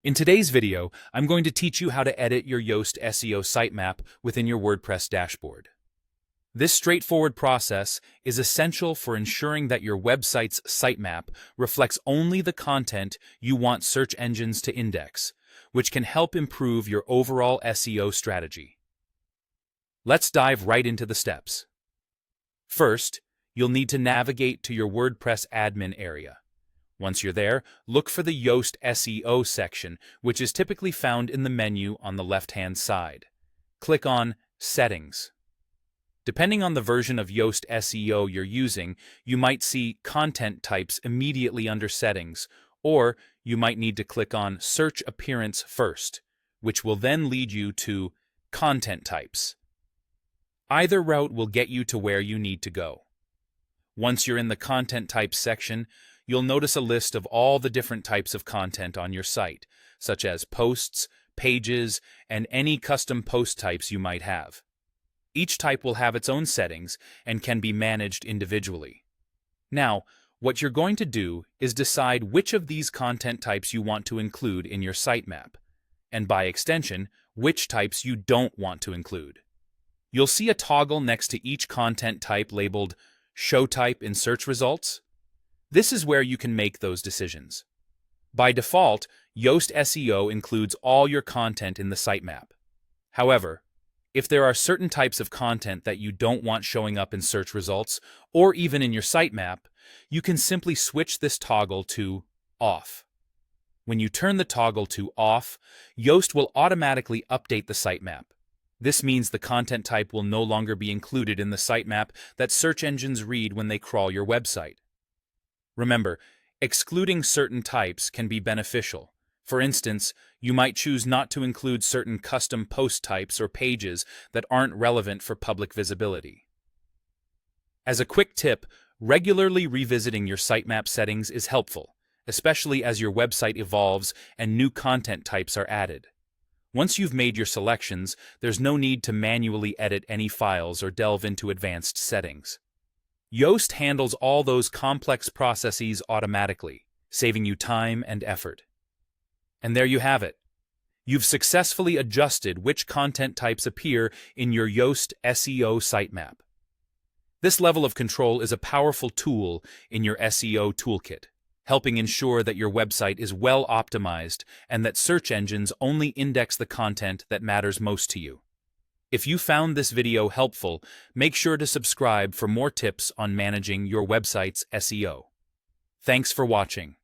In today's video, I'm going to teach you how to edit your Yoast SEO sitemap within your WordPress dashboard. This straightforward process is essential for ensuring that your website's sitemap reflects only the content you want search engines to index, which can help improve your overall SEO strategy. Let's dive right into the steps. First, you'll need to navigate to your WordPress admin area. Once you're there, look for the Yoast SEO section, which is typically found in the menu on the left-hand side. Click on Settings. Depending on the version of Yoast SEO you're using, you might see Content Types immediately under Settings, or you might need to click on Search Appearance first, which will then lead you to Content Types. Either route will get you to where you need to go. Once you're in the Content Types section, you'll notice a list of all the different types of content on your site, such as posts, pages, and any custom post types you might have. Each type will have its own settings and can be managed individually. Now, what you're going to do is decide which of these content types you want to include in your sitemap, and by extension, which types you don't want to include. You'll see a toggle next to each content type labeled Show Type in search results. This is where you can make those decisions. By default, Yoast SEO includes all your content in the sitemap. However, if there are certain types of content that you don't want showing up in search results, or even in your sitemap, you can simply switch this toggle to Off. When you turn the toggle to Off, Yoast will automatically update the sitemap. This means the content type will no longer be included in the sitemap that search engines read when they crawl your website. Remember, excluding certain types can be beneficial. For instance, you might choose not to include certain custom post types or pages that aren't relevant for public visibility. As a quick tip, regularly revisiting your sitemap settings is helpful, especially as your website evolves and new content types are added. Once you've made your selections, there's no need to manually edit any files or delve into advanced settings. Yoast handles all those complex processes automatically, saving you time and effort. And there you have it. You've successfully adjusted which content types appear in your Yoast SEO sitemap. This level of control is a powerful tool in your SEO toolkit, helping ensure that your website is well optimized and that search engines only index the content that matters most to you. If you found this video helpful, make sure to subscribe for more tips on managing your website's SEO. Thanks for watching.